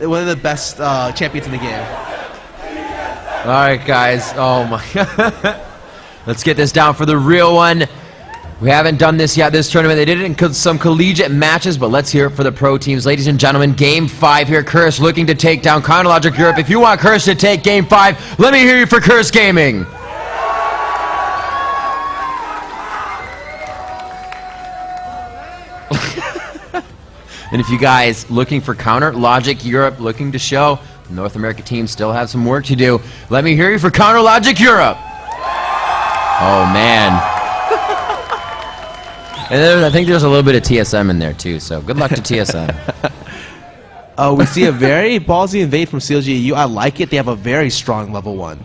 One of the best champions in the game. All right, guys. Oh my God. Let's get this down for the real one. We haven't done this yet this tournament. They did it in some collegiate matches, but let's hear it for the pro teams. Ladies and gentlemen, Game 5 here. Curse looking to take down Chronologic Europe. If you want Curse to take Game 5, let me hear you for Curse Gaming. And if you guys looking for Counter Logic Europe, looking to show the North America team still have some work to do, let me hear you for Counter Logic Europe. Oh, man. And I think there's a little bit of TSM in there, too, so good luck to TSM. We see a very ballsy invade from CLG.EU. I like it. They have a very strong level 1.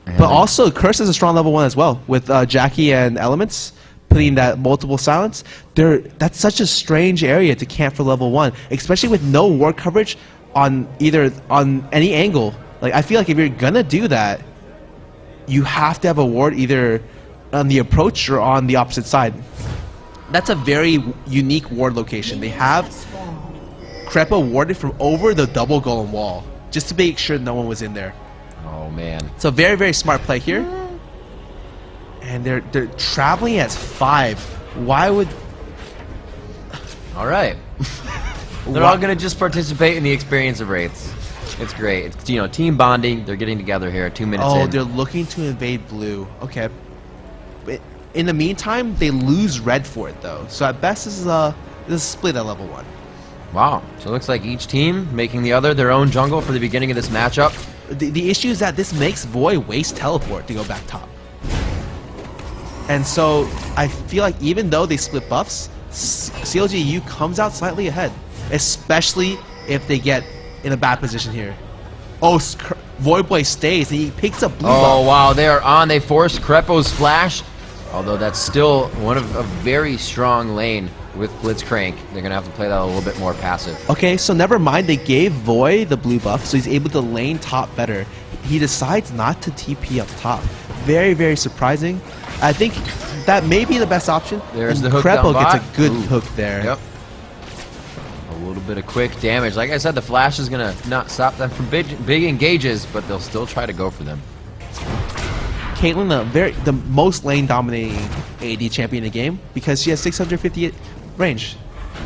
But also, Curse is a strong level 1 as well, with Jackie and Elements putting that multiple silence. That's such a strange area to camp for level 1, especially with no ward coverage on any angle. Like, I feel like if you're gonna do that, you have to have a ward either on the approach or on the opposite side. That's a very unique ward location. They have Crepa warded from over the double golem wall, just to make sure no one was in there. Oh man. So very, very smart play here. And they're traveling as 5. Why would... All right. They're all gonna just participate in the experience of Wraiths. It's great. It's, you know, team bonding. They're getting together here 2 minutes in. Oh, they're looking to invade blue. Okay. But in the meantime, they lose red for it though. So at best, this is a split at level 1. Wow. So it looks like each team making the other their own jungle for the beginning of this matchup. The issue is that this makes Void waste teleport to go back top. And so I feel like even though they split buffs, CLG.EU comes out slightly ahead, especially if they get in a bad position here. Oh, Void Boy stays and he picks up blue buff. Oh wow, they are on. They forced Crepo's flash, although that's still one of a very strong lane with Blitzcrank. They're gonna have to play that a little bit more passive. Okay, so never mind. They gave Void the blue buff, so he's able to lane top better. He decides not to TP up top. Very, very surprising. I think that may be the best option. There's and the hook Crepo down gets a good Ooh. hook there. Yep. A little bit of quick damage. Like I said, the flash is gonna not stop them from big engages, but they'll still try to go for them. Caitlyn, the most lane dominating AD champion in the game because she has 658 range.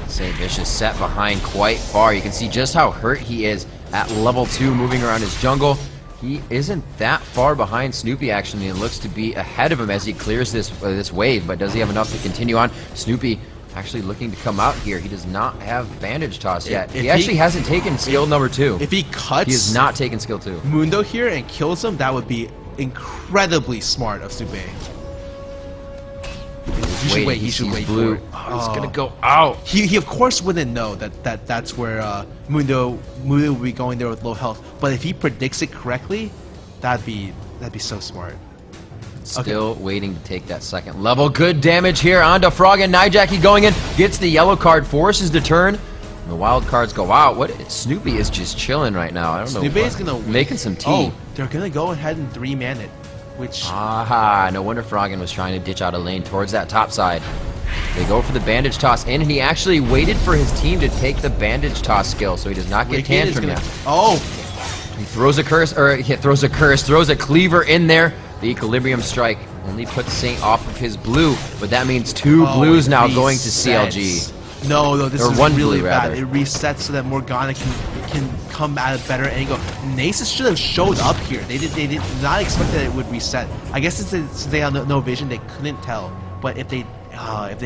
St. Vicious set behind quite far. You can see just how hurt he is at level 2, moving around his jungle. He isn't that far behind Snoopy, actually, and looks to be ahead of him as he clears this wave, but does he have enough to continue on? Snoopy actually looking to come out here. He does not have Bandage Toss yet. He actually hasn't taken skill number 2. If he cuts he has not taken skill 2. Mundo here and kills him, that would be incredibly smart of Sube. He should wait for it. Oh, he's gonna go out. He of course wouldn't know that's where Mundo will be going there with low health. But if he predicts it correctly, that'd be so smart. Still waiting to take that second level. Good damage here onto Frog and Nijaki going in. Gets the yellow card, forces the turn. And the wild cards go out. Snoopy is just chilling right now. I don't know. Snoopy is gonna making some tea. Oh, they're gonna go ahead and 3-man it. Which no wonder Froggen was trying to ditch out a lane towards that top side. They go for the bandage toss in, and he actually waited for his team to take the bandage toss skill, so he does not get tantrum now. Oh, he throws a throws a cleaver in there. The equilibrium strike only puts Saint off of his blue, but that means 2 blues now going to CLG. No, this is one really blue, bad. rather. It resets so that Morgana can come at a better angle. Nasus should have showed up here. They did not expect that it would reset. I guess since they have no vision, they couldn't tell. But if they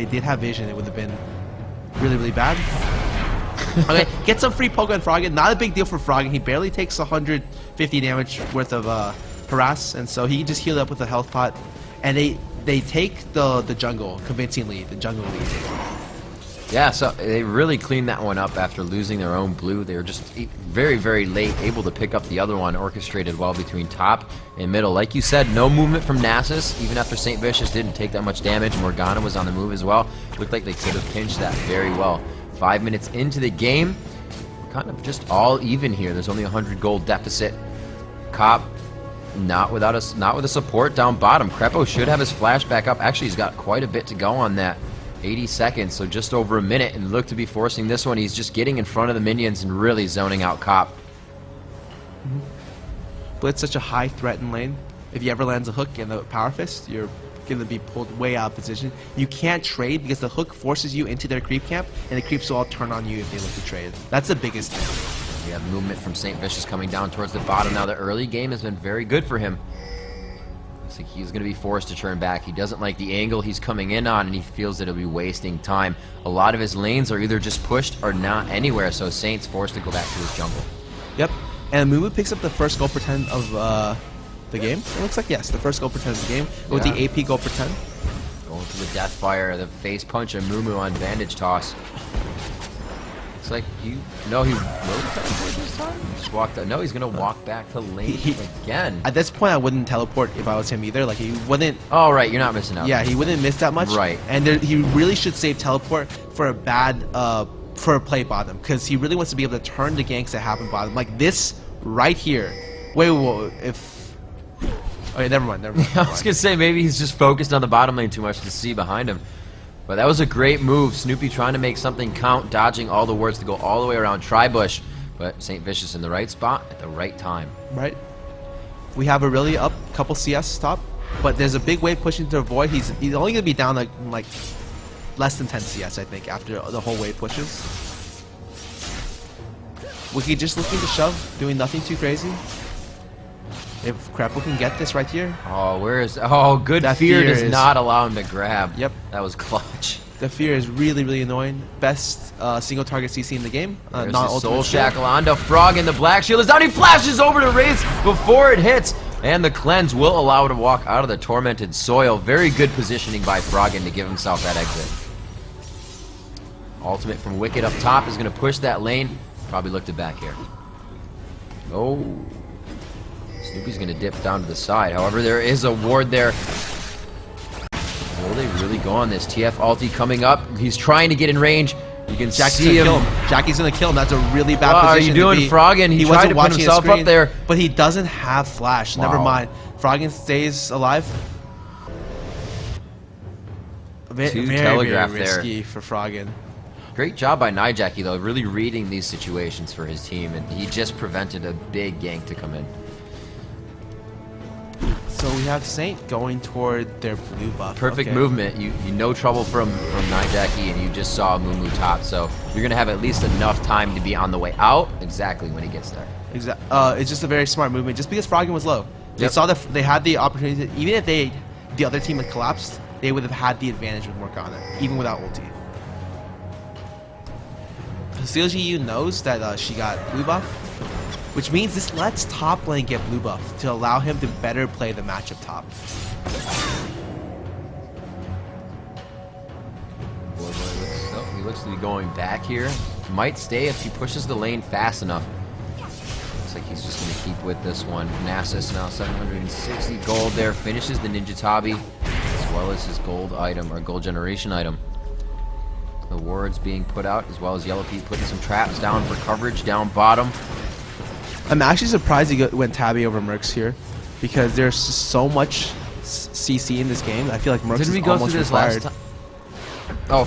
did have vision, it would have been really, really bad. Okay, get some free poke on Froggen. Not a big deal for Froggen. He barely takes 150 damage worth of harass, and so he can just heal up with a health pot. And they take the jungle convincingly, the jungle lead. Yeah, so they really cleaned that one up after losing their own blue. They were just very, very late, able to pick up the other one, orchestrated well between top and middle. Like you said, no movement from Nasus, even after St. Vicious didn't take that much damage. Morgana was on the move as well. Looked like they could have pinched that very well. 5 minutes into the game, kind of just all even here. There's only 100 gold deficit. Cop not with a support down bottom. Crepo should have his flash back up. Actually, he's got quite a bit to go on that. 80 seconds, so just over a minute, and look to be forcing this one. He's just getting in front of the minions and really zoning out Cop. Blitz such a high threat in lane. If he ever lands a hook and the power fist, you're going to be pulled way out of position. You can't trade because the hook forces you into their creep camp, and the creeps will all turn on you if they look to trade. That's the biggest thing. We have movement from St. Vicious coming down towards the bottom. Now the early game has been very good for him. Looks like he's going to be forced to turn back. He doesn't like the angle he's coming in on, and he feels that he'll be wasting time. A lot of his lanes are either just pushed or not anywhere, so Saint's forced to go back to his jungle. Yep. And Mumu picks up the first goal per 10 of the game. It looks like, yes, the first goal per 10 of the game with the AP goal per 10. Going for the death fire, the face punch of Mumu on bandage toss. Looks like he will teleport this time. Just walked out. No, he's gonna walk back to lane again. At this point, I wouldn't teleport if I was him either. Like, he wouldn't. Oh right, you're not missing out. Yeah, he wouldn't miss that much. Right. And he really should save teleport for a bad for a play bottom, because he really wants to be able to turn the ganks that happen bottom, like this right here. Wait, if. Okay, never mind. I was gonna say maybe he's just focused on the bottom lane too much to see behind him. But that was a great move. Snoopy trying to make something count, dodging all the wards to go all the way around Tribush. But St. Vicious in the right spot at the right time. Right. We have a really up couple CS top, but there's a big wave pushing to the void. He's only gonna be down like less than 10 CS, I think, after the whole wave pushes. Wiki just looking to shove, doing nothing too crazy. If Crapple can get this right here. Oh, good fear does not allow him to grab. Yep. That was clutch. The fear is really, really annoying. Best single target CC in the game. There's Not the ultimate Soul shield. Shackle onto Frog, and the Black Shield is down. He flashes over to Wraith before it hits, and the Cleanse will allow him to walk out of the Tormented Soil. Very good positioning by Froggen to give himself that exit. Ultimate from Wicked up top is going to push that lane. Probably looked it back here. Oh. Snoopy's going to dip down to the side. However, there is a ward there. Will they really go on this? TF ulti coming up. He's trying to get in range. You can see him. Jackie's going to kill him. That's a really bad position. What are you doing, Froggen? He tried to put himself up there. But he doesn't have flash. Never mind. Froggen stays alive. Two very telegraph risky there for Froggen. Great job by Nijackie, though, really reading these situations for his team, and he just prevented a big gank to come in. So we have Saint going toward their blue buff. Perfect movement. You no trouble from Nijackie, and you just saw Mumu top, so you're going to have at least enough time to be on the way out exactly when he gets there. It's just a very smart movement, just because Froggen was low. They saw they had the opportunity to, even if the other team had collapsed, they would have had the advantage with Morgana, even without ulti. CLG.EU knows that she got blue buff, which means this lets top lane get blue buff to allow him to better play the matchup top. He looks to be going back here. Might stay if he pushes the lane fast enough. Looks like he's just going to keep with this one. Nasus now 760 gold there. Finishes the Ninja Tabi as well as his gold item, or gold generation item. The wards being put out, as well as Yellow Pete putting some traps down for coverage down bottom. I'm actually surprised he went Tabby over Mercs here, because there's so much CC in this game. I feel like Mercs is almost required. Oh,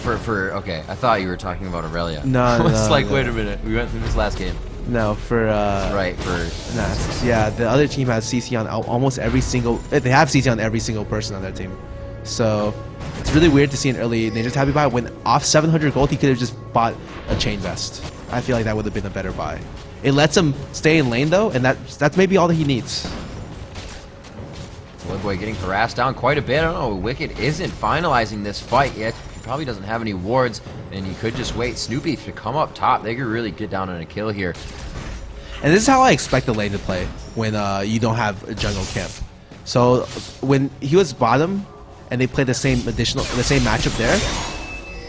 okay. I thought you were talking about Aurelia. No, It's like, wait a minute. We went through this last game. No, for right, for Nasus. Yeah, the other team has CC on almost every single. They have CC on every single person on their team. So it's really weird to see an early Ninja Tabi buy. When off 700 gold, he could have just bought a chain vest. I feel like that would have been a better buy. It lets him stay in lane though, and that's maybe all that he needs. Boy getting harassed down quite a bit. I don't know. Wicked isn't finalizing this fight yet. He probably doesn't have any wards, and you could just wait. Snoopy to come up top. They could really get down on a kill here. And this is how I expect the lane to play when you don't have a jungle camp. So when he was bottom, and they played the same matchup there,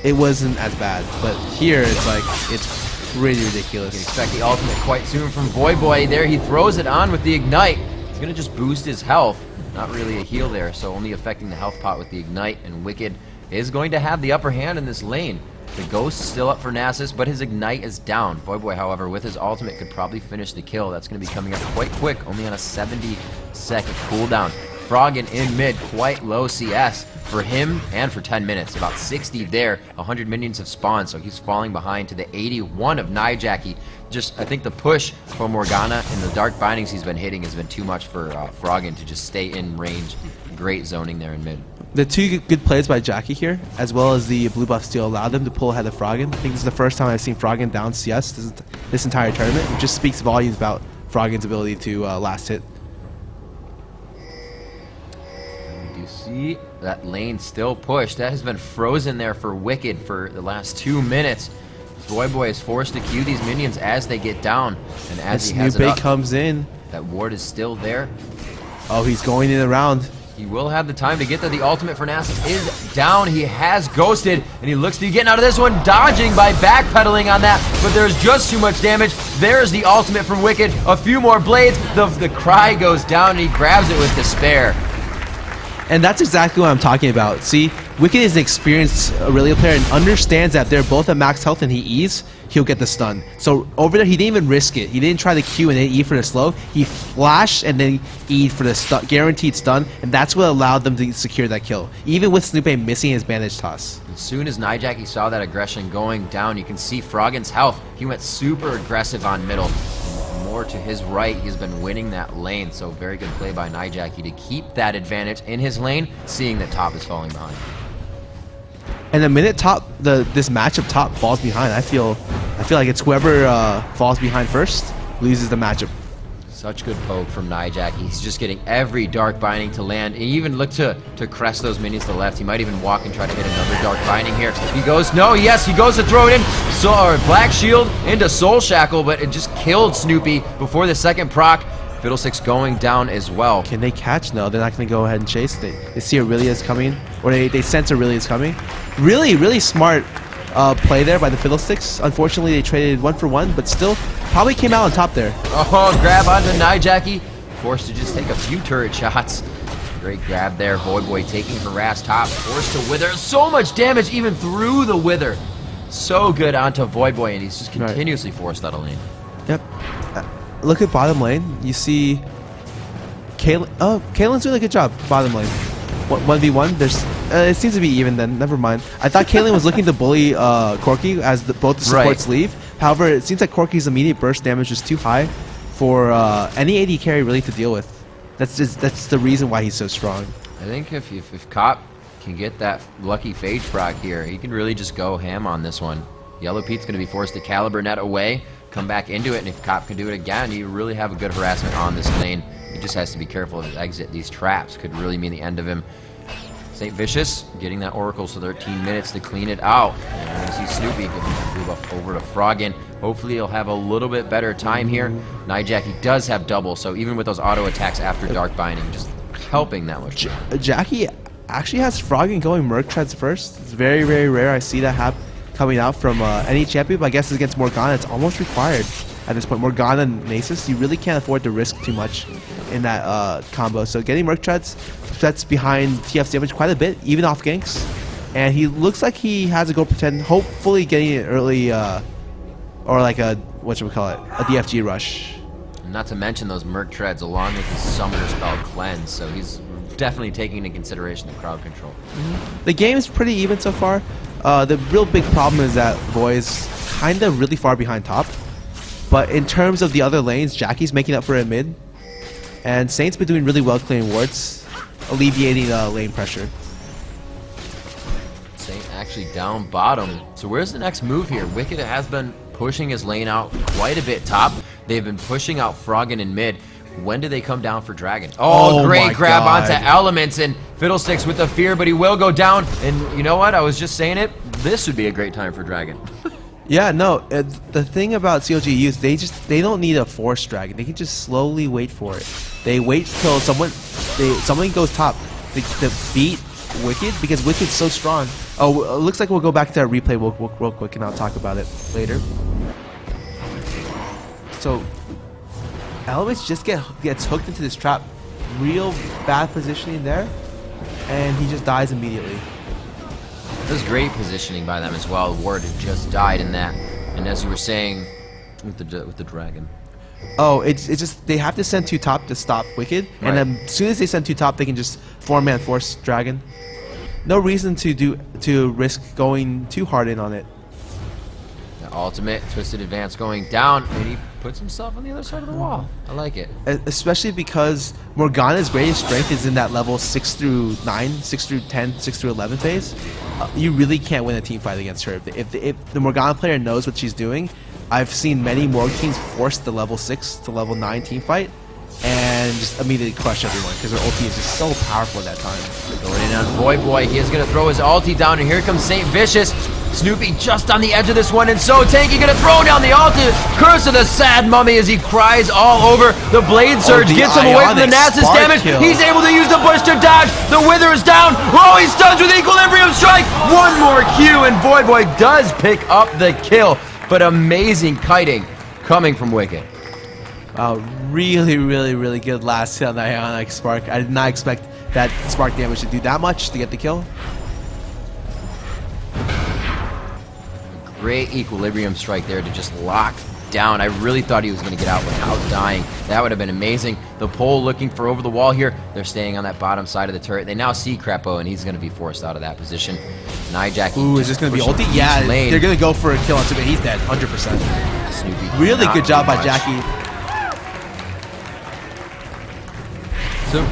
it wasn't as bad. But here, it's like, it's really ridiculous. You can expect the ultimate quite soon from Boy there. He throws it on with the Ignite. He's going to just boost his health. Not really a heal there, so only affecting the health pot with the Ignite. And Wicked is going to have the upper hand in this lane. The Ghost still up for Nasus, but his Ignite is down. Boy, however, with his ultimate, could probably finish the kill. That's going to be coming up quite quick, only on a 70-second cooldown. Froggen in mid, quite low CS for him and for 10 minutes. About 60 there, 100 minions have spawned, so he's falling behind to the 81 of Nijaki. Just, I think the push for Morgana and the dark bindings he's been hitting has been too much for Froggen to just stay in range. Great zoning there in mid. The two good plays by Jackie here, as well as the blue buff steal, allowed them to pull ahead of Froggen. I think this is the first time I've seen Froggen down CS this entire tournament. It just speaks volumes about Froggen's ability to last hit. You see that lane still pushed. That has been frozen there for Wicked for the last 2 minutes. Boy is forced to queue these minions as they get down, and as he has it up, comes in. that ward is still there. Oh, he's going in around. He will have the time to get there. The ultimate for Nasus is down. He has ghosted, and he looks to be getting out of this one, dodging by backpedaling on that, but there's just too much damage. There's the ultimate from Wicked. A few more blades. The cry goes down, and he grabs it with despair. And that's exactly what I'm talking about. See, Wicked is an experienced Aurelia player and understands that they're both at max health and he E's, he'll get the stun. So over there, he didn't even risk it. He didn't try the Q and then E for the slow. He flashed and then E for the stun, guaranteed stun, and that's what allowed them to secure that kill, even with Snoopy missing his bandage toss. As soon as Nijaki saw that aggression going down, you can see Froggen's health. He went super aggressive on middle. More to his right, he's been winning that lane, so very good play by Nijaki to keep that advantage in his lane, seeing that top is falling behind. And the minute this matchup top falls behind, I feel like it's whoever falls behind first loses the matchup. Such good poke from Nijaki. He's just getting every dark binding to land. He even looked to crest those minions to the left. He might even walk and try to hit another dark binding here. He goes, no, yes, he goes to throw it in. Black Shield into Soul Shackle, but it just killed Snoopy before the second proc. Fiddlesticks going down as well. Can they catch? No, they're not going to go ahead and chase. They see Aurelia's coming, or they sense Aurelia's coming. Really smart play there by the Fiddlesticks. Unfortunately, they traded 1 for 1, but still probably came out on top there. Oh, grab onto Nijaki. Forced to just take a few turret shots. Great grab there. Boy taking harass top. Forced to wither. So much damage even through the wither. So good onto Boy, and he's just continuously forced out of lane. Yep. Look at bottom lane. You see Kaylin. Oh, Kaylin's doing a good job. Bottom lane. 1v1. There's. It seems to be even then. Never mind. I thought Kaylin was looking to bully Corki as both the supports leave. However, it seems like Corki's immediate burst damage is too high for any AD carry really to deal with. That's the reason why he's so strong. I think if Cop can get that lucky Phage proc here, he can really just go ham on this one. Yellow Pete's going to be forced to Caliber net away, come back into it, and if Cop can do it again, you really have a good harassment on this lane. He just has to be careful of his exit. These traps could really mean the end of him. St. Vicious getting that Oracle, so 13 minutes to clean it out. And we're going to see Snoopy giving the move up over to Froggen. Hopefully he'll have a little bit better time here. Nijaki does have double, so even with those auto attacks after Dark Binding, just helping that much. Jackie actually has Froggen going Merc Treads first. It's very rare I see that coming out from any champion, but I guess against Morgana it's almost required at this point. Morgana and Nasus, you really can't afford to risk too much in that combo. So getting Merc Treads sets behind TF's damage quite a bit, even off ganks. And he looks like he has a go pretend, hopefully getting it early, or like a, what should we call it, a DFG rush. Not to mention those Merc Treads along with his Summoner spell Cleanse, so he's definitely taking into consideration the crowd control. The game is pretty even so far. The real big problem is that Voi's kind of really far behind top. But in terms of the other lanes, Jackie's making up for it mid. And Saint's been doing really well clearing wards, alleviating lane pressure. Saint actually down bottom. So where's the next move here? Wicked has been pushing his lane out quite a bit top. They've been pushing out Froggen in mid. When do they come down for Dragon? Oh, great grab onto Elements, and Fiddlesticks with the fear, but he will go down. And you know what? I was just saying it. This would be a great time for Dragon. Yeah, no. The thing about CLG.EU is they don't need a forced Dragon. They can just slowly wait for it. They wait till someone goes top to beat Wicked, because Wicked's so strong. Oh, it looks like we'll go back to our replay real quick, and I'll talk about it later. So Elements just gets hooked into this trap. Real bad positioning there, and he just dies immediately. It was great positioning by them as well. Ward had just died in that, and as you were saying, with the Dragon. Oh, it's just they have to send 2 top to stop Wicked, and then as soon as they send 2 top, they can just 4-man force Dragon. No reason to risk going too hard in on it. The ultimate twisted advance going down, and he puts himself on the other side of the wall. I like it. Especially because Morgana's greatest strength is in that level 6 through 9, 6 through 10, 6 through 11 phase. You really can't win a team fight against her. If the Morgana player knows what she's doing, I've seen many Morg teams force the level 6 to level 9 team fight and just immediately crush everyone because her ulti is just so powerful at that time. Going in on Boy. He is going to throw his ulti down, and here comes St. Vicious. Snoopy just on the edge of this one, and so Tanky going to throw down the ulti. Curse of the Sad Mummy as he cries all over. The Blade Surge gets him away from the Nasus damage. Kill. He's able to use the Bush to dodge. The Wither is down. Oh, he stuns with Equilibrium Strike. One more Q, and Boy does pick up the kill. But amazing kiting coming from Wicked. Wow, really good last hit on that Ionic Spark. I did not expect that Spark damage to do that much to get the kill. Great Equilibrium Strike there to just lock down. I really thought he was going to get out without dying. That would have been amazing. The pole looking for over the wall here. They're staying on that bottom side of the turret. They now see Crepo, and he's going to be forced out of that position. Nyjackie. Ooh, is this going to be ulti? Yeah, they're going to go for a kill on Snoopy. He's dead, 100%. Snoopy Really good job by much. Jackie. So,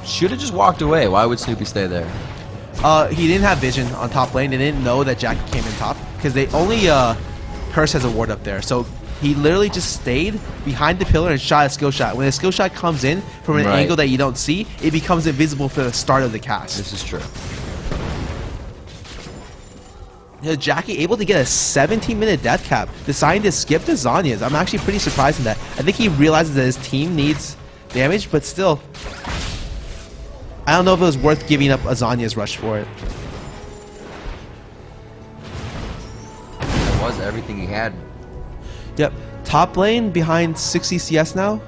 should have just walked away. Why would Snoopy stay there? He didn't have vision on top lane. They didn't know that Jackie came in top because they only Curse has a ward up there. So he literally just stayed behind the pillar and shot a skill shot. When a skill shot comes in from an angle that you don't see, it becomes invisible for the start of the cast. This is true. You know, Jackie able to get a 17-minute death cap, deciding to skip the Zhonya's. I'm actually pretty surprised in that. I think he realizes that his team needs damage, but still, I don't know if it was worth giving up a Zhonya's rush for it. That was everything he had. Yep. Top lane behind 60 CS now.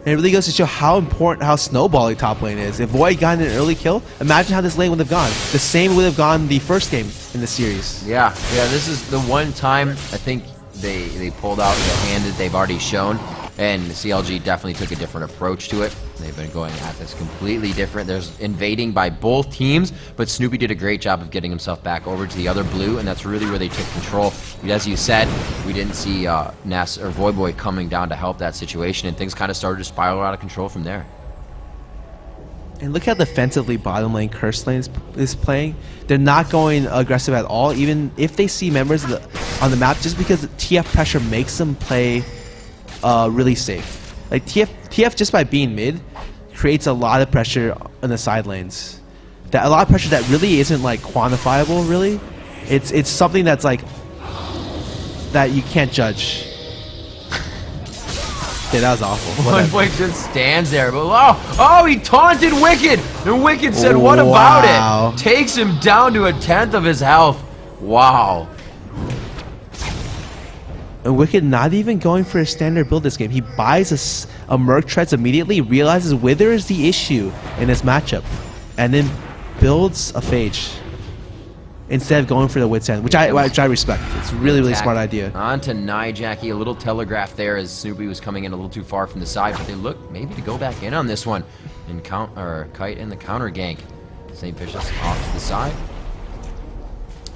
And it really goes to show how important, how snowbally top lane is. If Void got an early kill, imagine how this lane would have gone. The same would have gone the first game in the series. Yeah, this is the one time I think they pulled out the hand that they've already shown. And CLG definitely took a different approach to it. They've been going at this completely different. There's invading by both teams, but Snoopy did a great job of getting himself back over to the other blue, and that's really where they took control. As you said, we didn't see Nas or Void coming down to help that situation, and things kind of started to spiral out of control from there. And look how defensively bottom lane Curse lane is playing. They're not going aggressive at all, even if they see members on the map, just because the TF pressure makes them play really safe. Like TF just by being mid creates a lot of pressure on the side lanes. A lot of pressure that really isn't like quantifiable. Really, it's something that's like that you can't judge. Yeah, that was awful. Void just stands there, but oh, he taunted Wicked, and Wicked said, "What about it?" Takes him down to a 10th of his health. Wow. And Wicked not even going for a standard build this game. He buys a Merc Treads immediately, realizes Wither is the issue in this matchup, and then builds a Phage instead of going for the Wit's End, which I respect. It's a really smart idea. On to Nyjackie, a little telegraph there as Snoopy was coming in a little too far from the side, but they look maybe to go back in on this one and Kite in the counter gank. St. Vicious off to the side.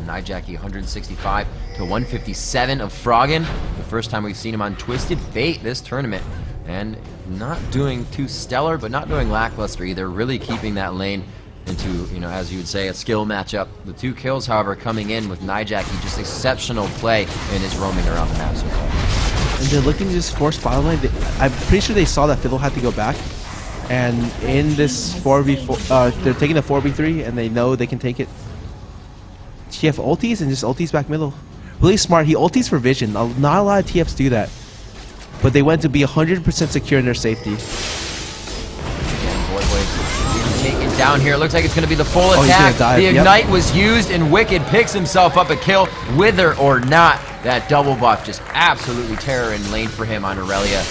Nyjackie 165 to 157 of Froggen. The first time we've seen him on Twisted Fate this tournament. And not doing too stellar, but not doing lackluster either. Really keeping that lane into, as you would say, a skill matchup. The 2 kills, however, coming in with Nyjackie, just exceptional play in his roaming around the map so far. And they're looking to just force bottom lane. I'm pretty sure they saw that Fiddle had to go back. And in this 4v4, they're taking a 4v3, and they know they can take it. TF ultis and just ultis back middle. Really smart. He ultis for vision. Not a lot of TFs do that. But they went to be 100% secure in their safety. Again, Void taken down here. It looks like it's going to be the full attack. The Ignite was used, and Wicked picks himself up a kill. Wither or not, that double buff just absolutely terror in lane for him on Aurelia.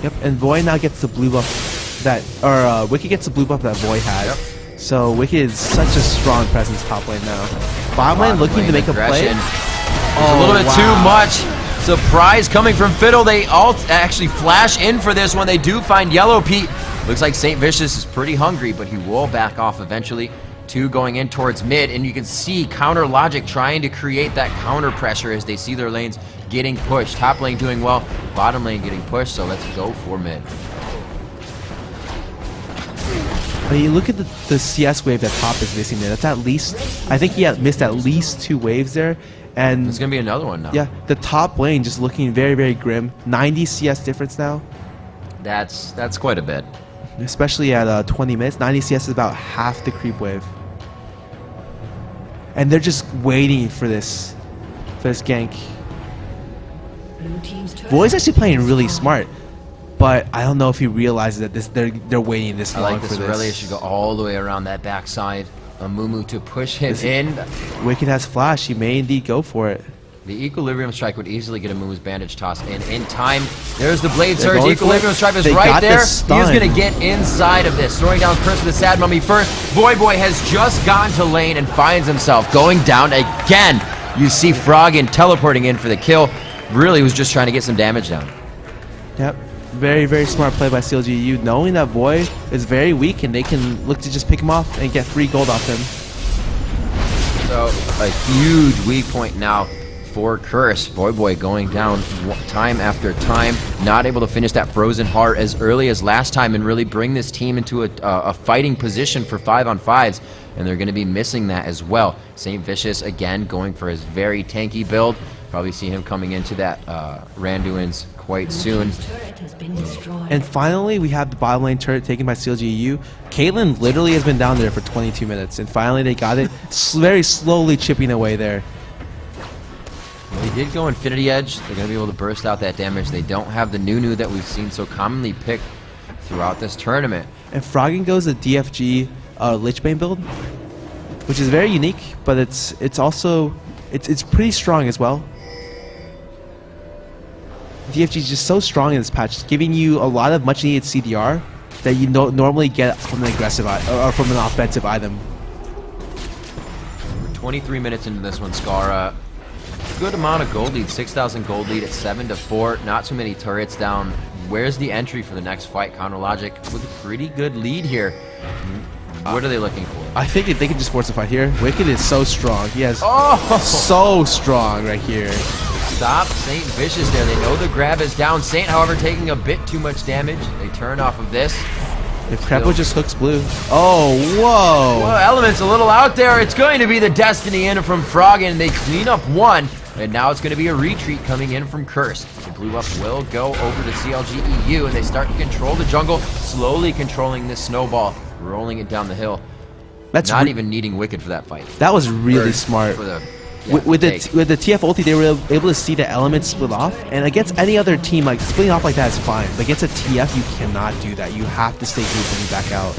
Yep, and Void now gets the blue buff that, or Wicked gets the blue buff that Void has. Yep. So Wicked is such a strong presence top lane now. Bottom lane looking to make a play. It's a little bit too much. Surprise coming from Fiddle. They all actually flash in for this one. They do find Yellow Pete. Looks like St. Vicious is pretty hungry, but he will back off eventually. 2 going in towards mid, and you can see Counter Logic trying to create that counter pressure as they see their lanes getting pushed. Top lane doing well, bottom lane getting pushed, so let's go for mid. When you look at the CS wave that Top is missing there, that's at least, I think he had missed at least 2 waves there. And there's going to be another one now. Yeah, the top lane just looking very, very grim. 90 CS difference now. That's quite a bit. Especially at 20 minutes. 90 CS is about half the creep wave. And they're just waiting for this gank. Void's actually playing really smart. But I don't know if he realizes that they're waiting this long for this. Aurelia should go all the way around that backside. Amumu to push him in. Wicked has flash. He may indeed go for it. The Equilibrium Strike would easily get Amumu's bandage toss in time. There's the Blade Surge. Equilibrium Strike is right there. He's going to get inside of this. Throwing down Chris with the Sad Mummy first. Boy has just gotten to lane and finds himself going down again. You see Froggen teleporting in for the kill. Really was just trying to get some damage down. Yep. Very, very smart play by CLG.EU, knowing that Void is very weak and they can look to just pick him off and get free gold off him. So, a huge weak point now for Curse. Void going down time after time, not able to finish that Frozen Heart as early as last time and really bring this team into a fighting position for 5-on-5s, and they're going to be missing that as well. St. Vicious, again, going for his very tanky build. Probably see him coming into that Randuin's quite soon. And finally, we have the bottom lane turret taken by CLG.EU. Caitlyn literally has been down there for 22 minutes, and finally they got it, very slowly chipping away there. Well, they did go Infinity Edge. They're going to be able to burst out that damage. They don't have the Nunu that we've seen so commonly picked throughout this tournament. And Froggen goes a DFG Lichbane build, which is very unique, but it's also it's pretty strong as well. DFG is just so strong in this patch, giving you a lot of much needed CDR that you normally get from an aggressive or from an offensive item. We're 23 minutes into this one, Scara. Good amount of gold lead, 6,000 gold lead at 7-4. Not too many turrets down. Where's the entry for the next fight? Counter Logic with a pretty good lead here. What are they looking for? I think they can just force a fight here. Wicked is so strong. He has so strong right here. Stop St. Vicious there. They know the grab is down. Saint, however, taking a bit too much damage. They turn off of this. If Crepo just hooks blue. Oh, whoa. Well, Element's a little out there. It's going to be the Destiny in from Froggen. They clean up one, and now it's going to be a retreat coming in from Curse. The blue up will go over to CLG.EU, and they start to control the jungle, slowly controlling this snowball, rolling it down the hill. That's not even needing Wicked for that fight. That was really smart. With the TF ulti, they were able to see the elements split off, and against any other team, like splitting off like that is fine. But against a TF, you cannot do that. You have to stay grouped and back out.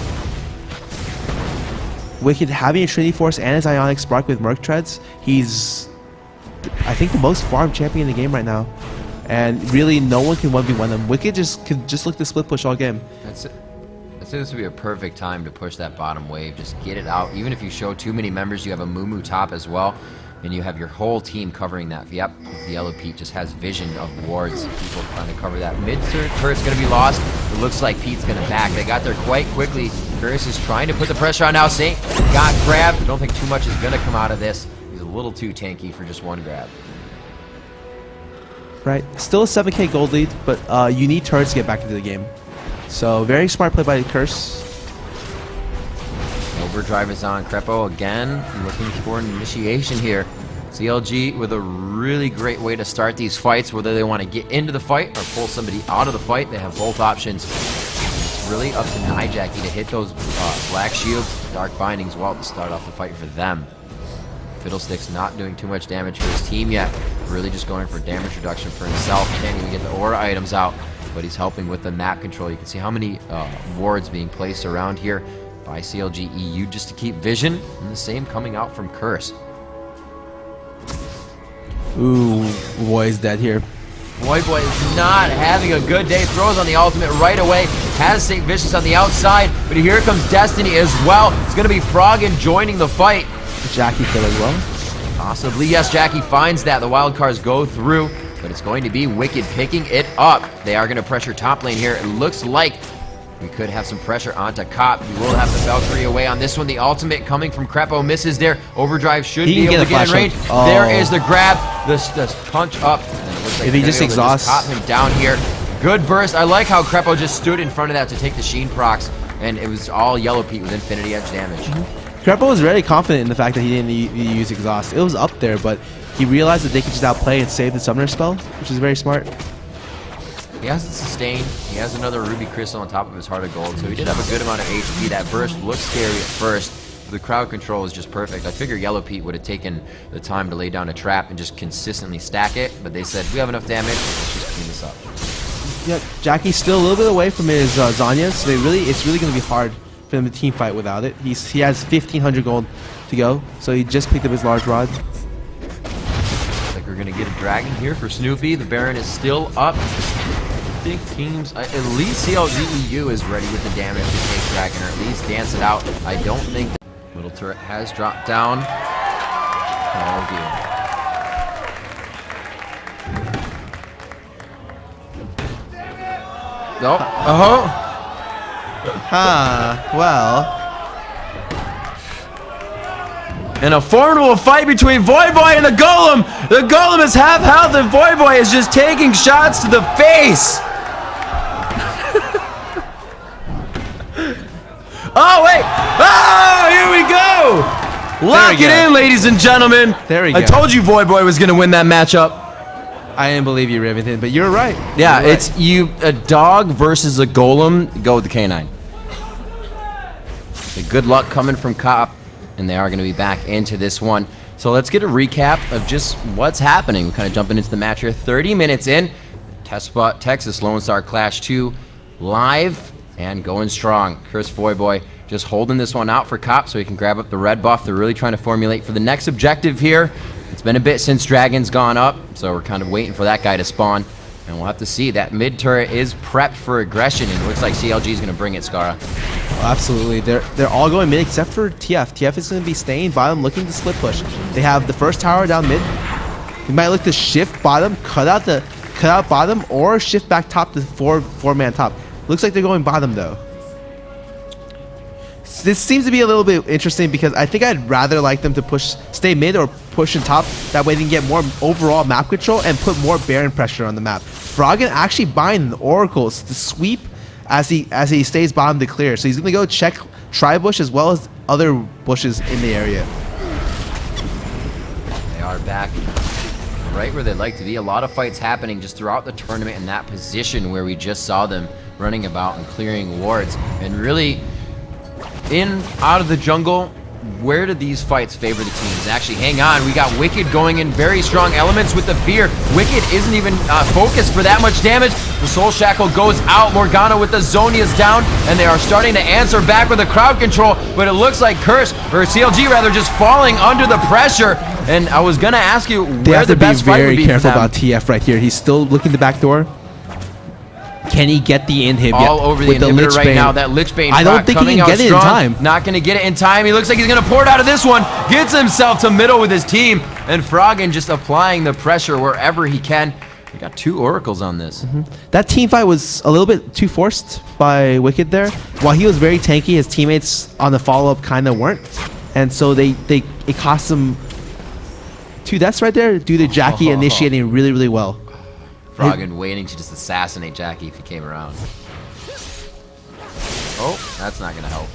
Wicked having a Trinity Force and his Ionic Spark with Merc Treads, he's, I think, the most farmed champion in the game right now. And really, no one can 1v1 him. Wicked could just look to split push all game. That's it. I think this would be a perfect time to push that bottom wave. Just get it out. Even if you show too many members, you have a Mumu top as well. And you have your whole team covering that. Yep, the Yellow Pete just has vision of wards. People trying to cover that. Mid turret's going to be lost. It looks like Pete's going to back. They got there quite quickly. Furious is trying to put the pressure on now. Saint got grabbed. I don't think too much is going to come out of this. He's a little too tanky for just one grab. Right. Still a 7k gold lead, but you need turrets to get back into the game. So very smart play by Curse. Overdrive is on. Crepo again looking for an initiation here. CLG with a really great way to start these fights, whether they want to get into the fight or pull somebody out of the fight. They have both options. It's really up to Nijaki to hit those black shields, dark bindings well to start off the fight for them. Fiddlestick's not doing too much damage for his team yet. Really just going for damage reduction for himself. Can't even get the aura items out, but he's helping with the map control. You can see how many wards being placed around here by CLG.EU just to keep vision, and the same coming out from Curse. Ooh, Boy's dead here. Boy is not having a good day. Throws on the ultimate right away. Has St. Vicious on the outside, but here comes Destiny as well. It's going to be Froggen joining the fight. Jackie kill as well. Possibly, yes, Jackie finds that. The wild cards go through, but it's going to be Wicked picking it up. They are going to pressure top lane here. It looks like we could have some pressure onto Cop. He will have the Valkyrie away on this one. The ultimate coming from Crepo misses there. Overdrive should be able to get in range. Oh. There is the grab, the punch up. And it looks like if he just exhausts, top him down here. Good burst. I like how Crepo just stood in front of that to take the Sheen procs, and it was all Yellow Pete with Infinity Edge damage. Crepo was very confident in the fact that he didn't use exhaust. It was up there, but he realized that they could just outplay and save the summoner spell, which is very smart. He has the sustain. He has another Ruby Crystal on top of his Heart of Gold, so he did have a good amount of HP. That burst looked scary at first. The crowd control is just perfect. I figure Yellow Pete would have taken the time to lay down a trap and just consistently stack it, but they said, we have enough damage, let's just clean this up. Yeah, Jackie's still a little bit away from his Zanya, so it's really going to be hard for them to team fight without it. He has 1,500 gold to go, so he just picked up his large rod. Looks like we're going to get a dragon here for Snoopy. The Baron is still up. Big teams, at least CLG.EU is ready with the damage to take Dragon, or at least dance it out. I don't think the middle turret has dropped down. Oh dear. Nope. Well. And a formidable fight between Voyboy and the Golem. The Golem is half health and Voyboy is just taking shots to the face. Oh, wait! Oh, here we go! Lock it in, ladies and gentlemen. There we go. I told you Voyboy was going to win that matchup. I didn't believe you, Rivington, but you're right. Yeah, you're it's a dog versus a golem. Go with the K9. So good luck coming from Cop, and they are going to be back into this one. So let's get a recap of just what's happening. We're kind of jumping into the match here. 30 minutes in. Test Spot Texas Lone Star Clash 2 live and going strong. Chris Voyboy just holding this one out for Cop so he can grab up the red buff. They're really trying to formulate for the next objective here. It's been a bit since Dragon's gone up, so we're kind of waiting for that guy to spawn. And we'll have to see. That mid turret is prepped for aggression, and it looks like CLG is going to bring it, Scara. Oh, absolutely. They're all going mid except for TF. TF is going to be staying bottom, looking to split push. They have the first tower down mid. He might look to shift bottom, cut out bottom, or shift back top to four-man top. Looks like they're going bottom though. This seems to be a little bit interesting because I think I'd rather like them to stay mid or push in top. That way they can get more overall map control and put more Baron pressure on the map. Froggen actually buying the oracles to sweep as he stays bottom to clear. So he's gonna go check tri-bush as well as other bushes in the area. They are back right where they'd like to be. A lot of fights happening just throughout the tournament in that position where we just saw them running about and clearing wards. And really, out of the jungle, where do these fights favor the teams? Actually, hang on. We got Wicked going in very strong elements with the fear. Wicked isn't even focused for that much damage. The Soul Shackle goes out. Morgana with the Zonia's down, and they are starting to answer back with the crowd control, but it looks like Curse, or CLG rather, just falling under the pressure. And I was going to ask you where the best fight would be for them. They have to be very careful about TF right here. He's still looking the back door. Can he get the inhib all over the inhibitor right now? That Lichbane I don't think he can get it in time. Not going to get it in time. He looks like he's going to pour it out of this one. Gets himself to middle with his team. And Froggen just applying the pressure wherever he can. We got 2 oracles on this. That team fight was a little bit too forced by Wicked there. While he was very tanky, his teammates on the follow-up kind of weren't. And so it cost them 2 deaths right there due to Jackie initiating really, really well. Froggen waiting to just assassinate Jackie if he came around. Oh, that's not going to help.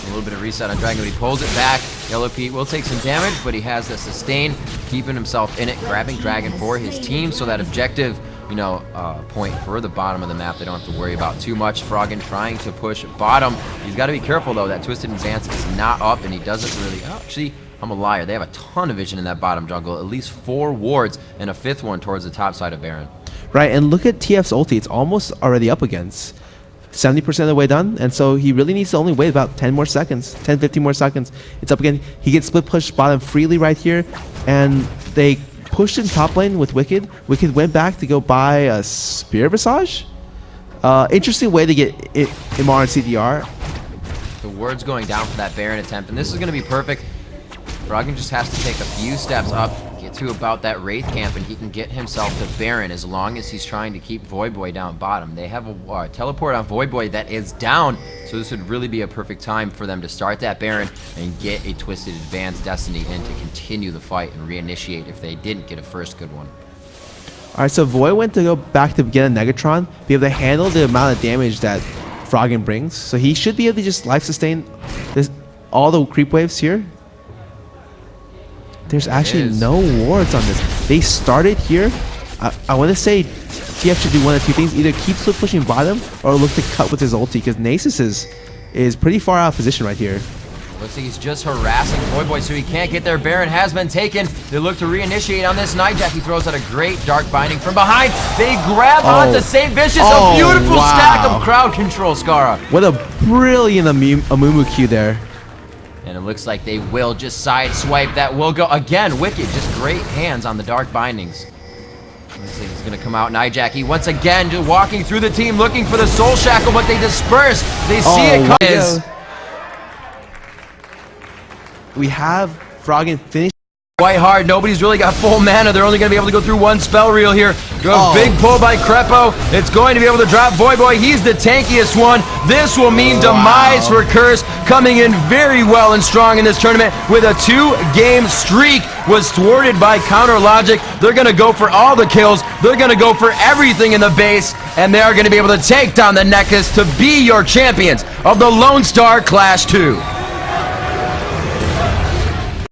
A little bit of reset on Dragon, but he pulls it back. Yellow Pete will take some damage, but he has the sustain, keeping himself in it, grabbing Dragon for his team. So that objective, point for the bottom of the map, they don't have to worry about too much. Froggen trying to push bottom. He's got to be careful, though. That Twisted Advance is not up, and he doesn't really... Actually, I'm a liar. They have a ton of vision in that bottom jungle. At least 4 wards, and a 5th one towards the top side of Baron. Right, and look at TF's ulti. It's almost already up against 70% of the way done, and so he really needs to only wait about 10 more seconds, 10, 15 more seconds. It's up again. He gets split push bottom freely right here, and they pushed in top lane with Wicked. Wicked went back to go buy a Spear Visage. Interesting way to get MR and CDR. The ward's going down for that Baron attempt, and this is going to be perfect. Froggen just has to take a few steps up, get to about that Wraith camp, and he can get himself to Baron as long as he's trying to keep Voidboy down bottom. They have a teleport on Voidboy that is down, so this would really be a perfect time for them to start that Baron and get a Twisted Advanced Destiny in to continue the fight and reinitiate if they didn't get a first good one. Alright, so Void went to go back to get a Negatron, be able to handle the amount of damage that Froggen brings. So he should be able to just life sustain all the creep waves here. There's actually no wards on this. They started here. I want to say TF should do one of two things. Either keep split pushing bottom or look to cut with his ulti, because Nasus is pretty far out of position right here. Looks like he's just harassing Voidboy so he can't get there. Baron has been taken. They look to reinitiate on this. Nightjack, he throws out a great Dark Binding from behind. They grab onto St. Vicious. A beautiful stack of crowd control, Skara. What a brilliant Amumu Q there. And it looks like they will just side swipe. That will go again. Wicked, just great hands on the Dark Bindings. Looks like he's gonna come out. Nightjacky once again just walking through the team looking for the Soul Shackle, but they disperse. They see it come. We have Froggen finish. Quite hard. Nobody's really got full mana. They're only going to be able to go through one spell reel here. Big pull by Crepo. It's going to be able to drop Voidboy. He's the tankiest one. This will mean demise for Curse, coming in very well and strong in this tournament with a 2-game streak. Was thwarted by counter logic. They're going to go for all the kills. They're going to go for everything in the base, and they are going to be able to take down the Nexus to be your champions of the Lone Star Clash 2.